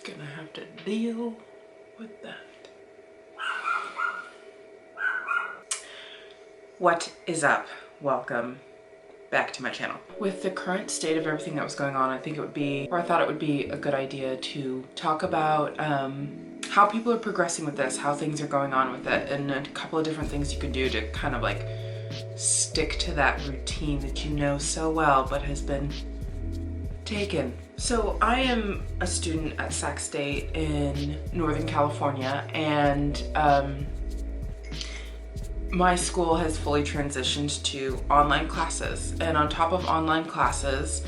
Gonna have to deal with that. What is up? Welcome back to my channel. With the current state of everything that was going on, I thought it would be a good idea to talk about how people are progressing with this, how things are going on with it, and a couple of different things you can do to kind of like stick to that routine that you know so well but has been taken. So I am a student at Sac State in Northern California, and my school has fully transitioned to online classes. And on top of online classes,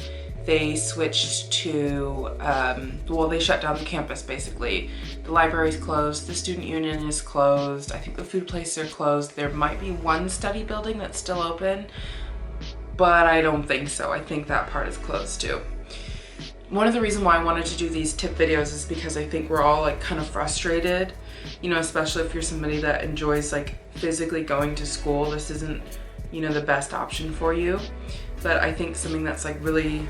they switched to, they shut down the campus basically. The library's closed, the student union is closed, I think the food places are closed. There might be one study building that's still open, but I don't think so. I think that part is closed too. One of the reasons why I wanted to do these tip videos is because I think we're all like kind of frustrated, you know, especially if you're somebody that enjoys like physically going to school. This isn't, you know, the best option for you. But I think something that's like really,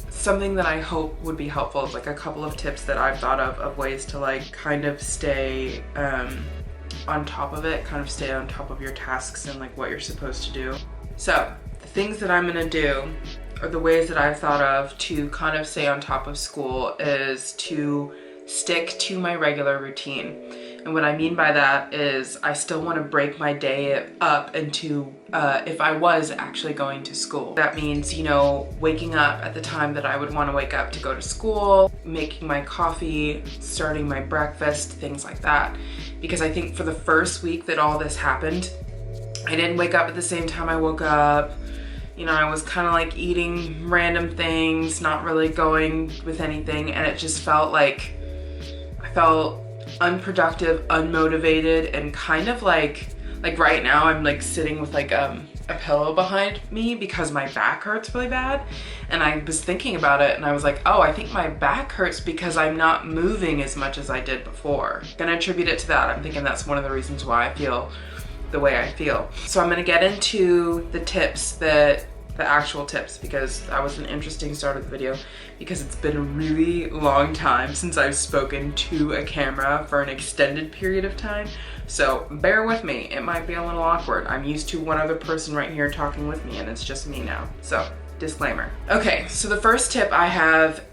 something that I hope would be helpful is like a couple of tips that I've thought of ways to like kind of stay on top of it, kind of stay on top of your tasks and like what you're supposed to do. So the things that I'm gonna do, or the ways that I've thought of to kind of stay on top of school, is to stick to my regular routine. And what I mean by that is I still want to break my day up into if I was actually going to school. That means, you know, waking up at the time that I would want to wake up to go to school, making my coffee, starting my breakfast, things like that. Because I think for the first week that all this happened, I didn't wake up at the same time I woke up. You know, I was kind of like eating random things, not really going with anything, and it just felt like I felt unproductive, unmotivated, and kind of like right now I'm like sitting with like a pillow behind me because my back hurts really bad. And I was thinking about it and I was like, oh, I think my back hurts because I'm not moving as much as I did before. I'm gonna attribute it to that. I'm thinking that's one of the reasons why I feel the way I feel. So I'm gonna get into the tips, the actual tips, because that was an interesting start of the video because it's been a really long time since I've spoken to a camera for an extended period of time. So bear with me, it might be a little awkward. I'm used to one other person right here talking with me and it's just me now. So disclaimer. Okay, so the first tip I have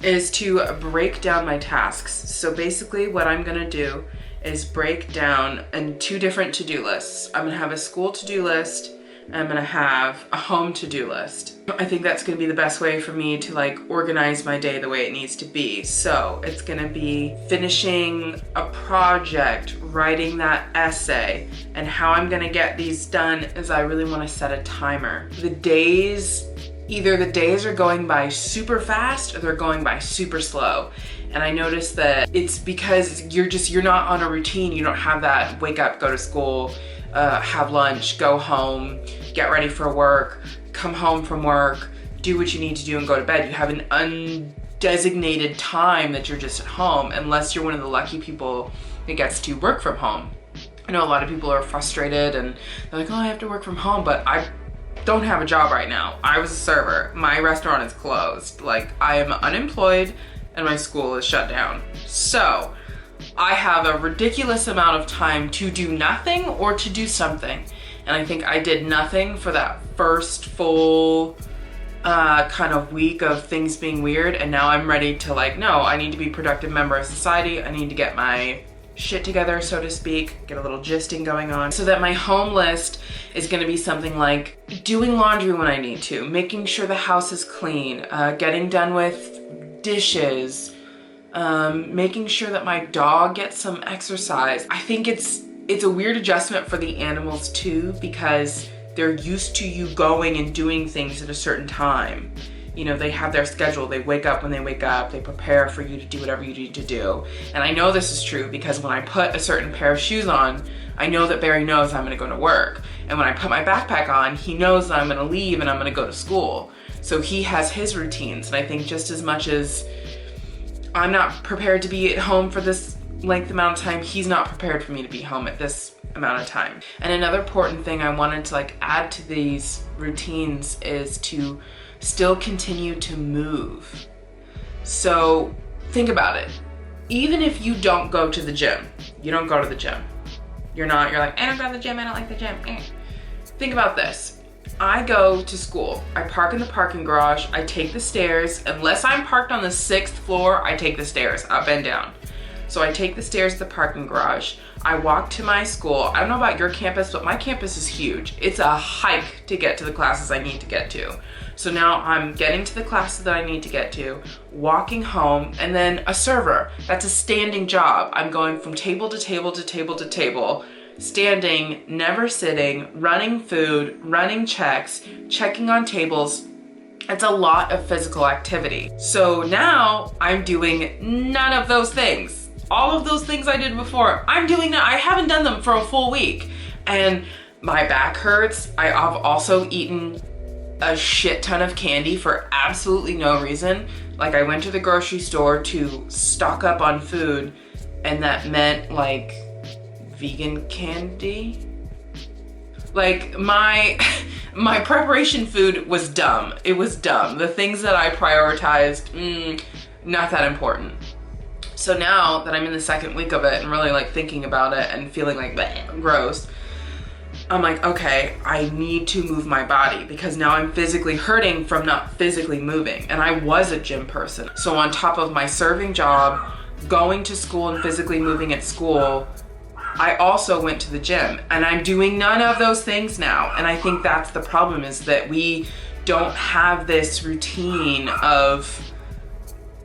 is to break down my tasks. So basically what I'm gonna do is break down in two different to-do lists. I'm gonna have a school to-do list and I'm gonna have a home to-do list. I think that's gonna be the best way for me to like organize my day the way it needs to be. So it's gonna be finishing a project, writing that essay, and how I'm gonna get these done is I really wanna set a timer. Either the days are going by super fast or they're going by super slow. And I noticed that it's because you're not on a routine. You don't have that wake up, go to school, have lunch, go home, get ready for work, come home from work, do what you need to do and go to bed. You have an undesignated time that you're just at home, unless you're one of the lucky people that gets to work from home. I know a lot of people are frustrated and they're like, oh, I have to work from home, but I don't have a job right now. I was a server. My restaurant is closed. Like, I am unemployed and my school is shut down. So I have a ridiculous amount of time to do nothing or to do something. And I think I did nothing for that first full kind of week of things being weird. And now I'm ready to like, no, I need to be a productive member of society. I need to get my shit together, so to speak, get a little gisting going on. So that my home list is gonna be something like doing laundry when I need to, making sure the house is clean, getting done with dishes, making sure that my dog gets some exercise. I think it's a weird adjustment for the animals too, because they're used to you going and doing things at a certain time. You know, they have their schedule. They wake up when they wake up. They prepare for you to do whatever you need to do. And I know this is true because when I put a certain pair of shoes on, I know that Barry knows I'm gonna go to work. And when I put my backpack on, he knows that I'm gonna leave and I'm gonna go to school. So he has his routines. And I think just as much as I'm not prepared to be at home for this length amount of time, he's not prepared for me to be home at this amount of time. And another important thing I wanted to like add to these routines is to still continue to move. So think about it. Even if you don't go to the gym, you don't go to the gym. You're like, I don't go to the gym, I don't like the gym. Think about this. I go to school, I park in the parking garage, I take the stairs. Unless I'm parked on the 6th floor, I take the stairs up and down. So I take the stairs to the parking garage. I walk to my school. I don't know about your campus, but my campus is huge. It's a hike to get to the classes I need to get to. So now I'm getting to the classes that I need to get to, walking home, and then a server. That's a standing job. I'm going from table to table to table to table, standing, never sitting, running food, running checks, checking on tables. It's a lot of physical activity. So now I'm doing none of those things. All of those things I did before, I'm doing now. I haven't done them for a full week. And my back hurts. I've also eaten a shit ton of candy for absolutely no reason. Like I went to the grocery store to stock up on food, and that meant like vegan candy. Like my preparation food was dumb. It was dumb. The things that I prioritized, not that important. So now that I'm in the 2nd week of it and really like thinking about it and feeling like bleh, gross, I'm like, okay, I need to move my body because now I'm physically hurting from not physically moving. And I was a gym person. So on top of my serving job, going to school and physically moving at school, I also went to the gym, and I'm doing none of those things now. And I think that's the problem, is that we don't have this routine of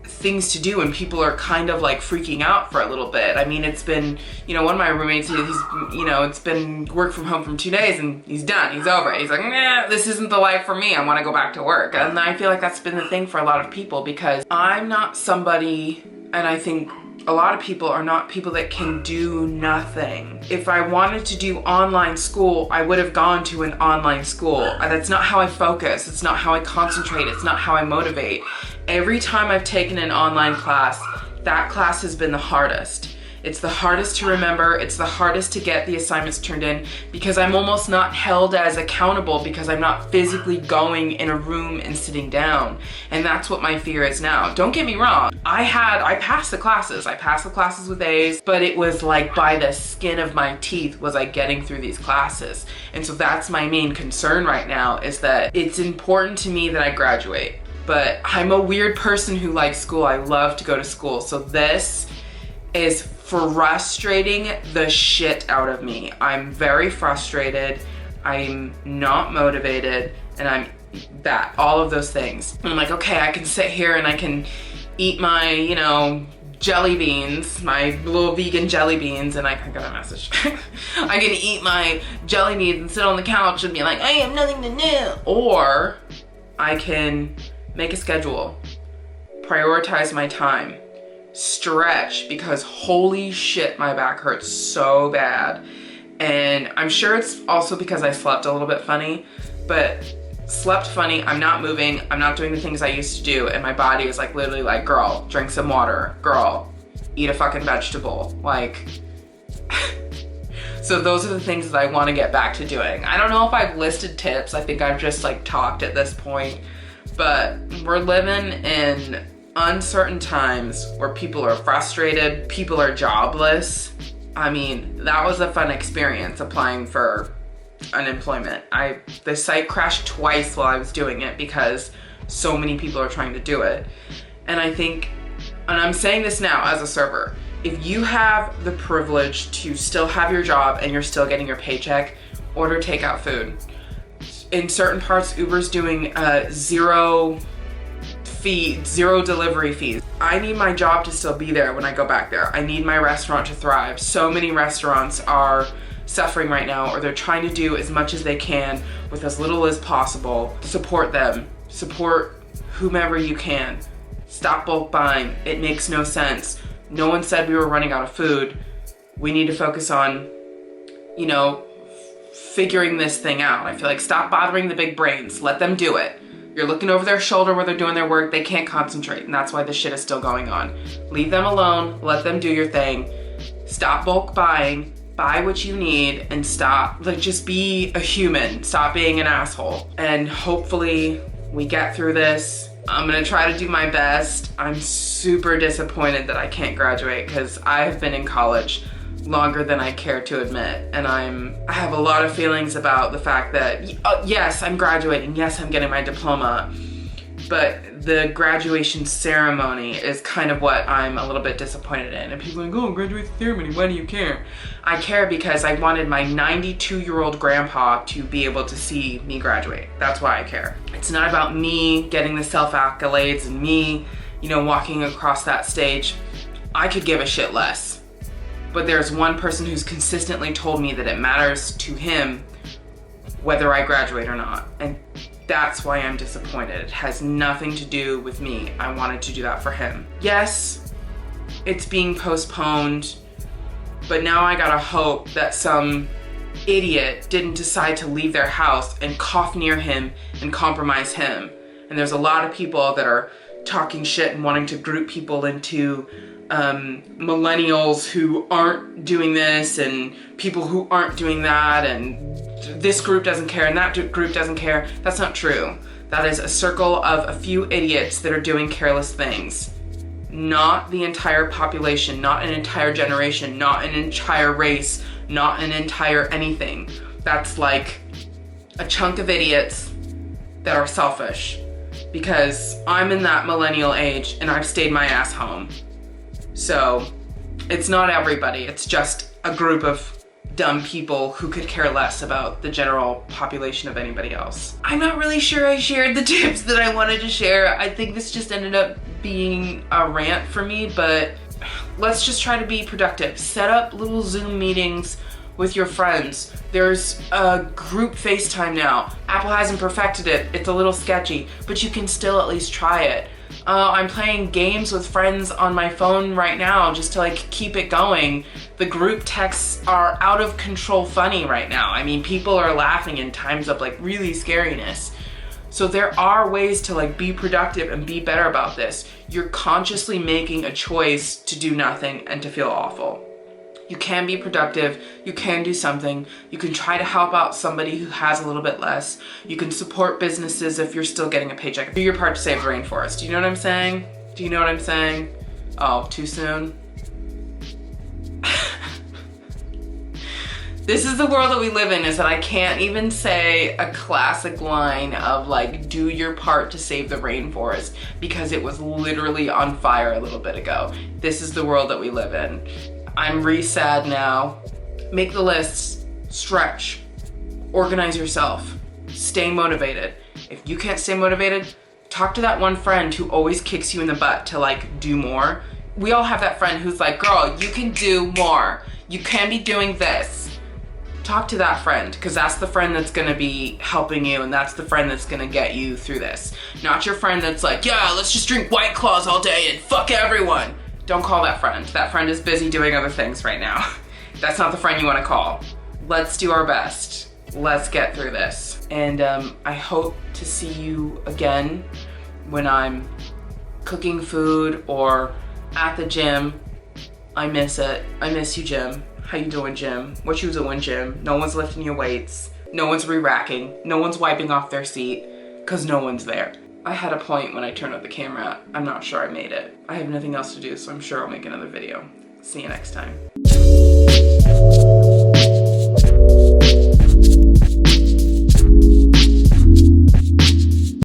things to do, and people are kind of like freaking out for a little bit. I mean, it's been, one of my roommates, it's been work from home from 2 days, and he's done, he's over it. He's like, nah, this isn't the life for me. I want to go back to work. And I feel like that's been the thing for a lot of people, because I'm not somebody, and I think a lot of people are not people that can do nothing. If I wanted to do online school, I would have gone to an online school. That's not how I focus. It's not how I concentrate. It's not how I motivate. Every time I've taken an online class, that class has been the hardest. It's the hardest to remember. It's the hardest to get the assignments turned in, because I'm almost not held as accountable because I'm not physically going in a room and sitting down. And that's what my fear is now. Don't get me wrong. I passed the classes. I passed the classes with A's, but it was like by the skin of my teeth was I getting through these classes. And so that's my main concern right now, is that it's important to me that I graduate. But I'm a weird person who likes school. I love to go to school. So this is frustrating the shit out of me. I'm very frustrated. I'm not motivated, and I'm all of those things. And I'm like, okay, I can sit here and I can eat my, jelly beans, my little vegan jelly beans, and I got a message. I can eat my jelly beans and sit on the couch and be like, I have nothing to do. Or I can make a schedule, prioritize my time, stretch, because holy shit, my back hurts so bad. And I'm sure it's also because I slept a little bit funny, but slept funny, I'm not moving, I'm not doing the things I used to do, and my body is like literally like, girl, drink some water, girl, eat a fucking vegetable, like. So those are the things that I want to get back to doing. I don't know if I've listed tips. I think I've just like talked at this point, but we're living in uncertain times where people are frustrated, people are jobless. I mean, that was a fun experience applying for unemployment. The site crashed twice while I was doing it because so many people are trying to do it. And I think, and I'm saying this now as a server, if you have the privilege to still have your job and you're still getting your paycheck, order takeout food. In certain parts, Uber's doing zero delivery fees. I need my job to still be there when I go back there. I need my restaurant to thrive. So many restaurants are suffering right now, or they're trying to do as much as they can with as little as possible. Support them. Support whomever you can. Stop bulk buying. It makes no sense. No one said we were running out of food. We need to focus on, figuring this thing out. I feel like stop bothering the big brains. Let them do it. You're looking over their shoulder where they're doing their work. They can't concentrate, and that's why this shit is still going on. Leave them alone. Let them do your thing. Stop bulk buying. buy what you need and stop, like, just be a human, stop being an asshole. And hopefully we get through this. I'm gonna try to do my best. I'm super disappointed that I can't graduate because I have been in college longer than I care to admit. And I have a lot of feelings about the fact that, yes, I'm graduating, yes, I'm getting my diploma, but the graduation ceremony is kind of what I'm a little bit disappointed in. And people are like, oh, graduation ceremony, why do you care? I care because I wanted my 92-year-old grandpa to be able to see me graduate. That's why I care. It's not about me getting the self-accolades and me, you know, walking across that stage. I could give a shit less. But there's one person who's consistently told me that it matters to him whether I graduate or not. And that's why I'm disappointed. It has nothing to do with me. I wanted to do that for him. Yes, it's being postponed, but now I gotta hope that some idiot didn't decide to leave their house and cough near him and compromise him. And there's a lot of people that are talking shit and wanting to group people into millennials who aren't doing this and people who aren't doing that, and this group doesn't care and that group doesn't care. That's not true. That is a circle of a few idiots that are doing careless things. Not the entire population, not an entire generation, not an entire race, not an entire anything. That's like a chunk of idiots that are selfish, because I'm in that millennial age and I've stayed my ass home. So it's not everybody, it's just a group of dumb people who could care less about the general population of anybody else. I'm not really sure I shared the tips that I wanted to share. I think this just ended up being a rant for me, but let's just try to be productive. Set up little Zoom meetings with your friends. There's a group FaceTime now. Apple hasn't perfected it. It's a little sketchy, but you can still at least try it. I'm playing games with friends on my phone right now just to like keep it going. The group texts are out of control funny right now. I mean, people are laughing in times of like really scariness. So there are ways to like be productive and be better about this. You're consciously making a choice to do nothing and to feel awful. You can be productive, you can do something, you can try to help out somebody who has a little bit less, you can support businesses if you're still getting a paycheck. Do your part to save the rainforest. Do you know what I'm saying? Do you know what I'm saying? Oh, too soon? This is the world that we live in, is that I can't even say a classic line of like, do your part to save the rainforest, because it was literally on fire a little bit ago. This is the world that we live in. I'm sad now. Make the lists, stretch, organize yourself, stay motivated. If you can't stay motivated, talk to that one friend who always kicks you in the butt to like do more. We all have that friend who's like, girl, you can do more. You can be doing this. Talk to that friend, because that's the friend that's gonna be helping you, and that's the friend that's gonna get you through this. Not your friend that's like, yeah, let's just drink White Claws all day and fuck everyone. Don't call that friend. That friend is busy doing other things right now. That's not the friend you want to call. Let's do our best. Let's get through this. And I hope to see you again when I'm cooking food or at the gym. I miss it. I miss you, Jim. How you doing, Jim? What you doing, Jim? No one's lifting your weights. No one's re-racking. No one's wiping off their seat, because no one's there. I had a point when I turned up the camera. I'm not sure I made it. I have nothing else to do, so I'm sure I'll make another video. See you next time.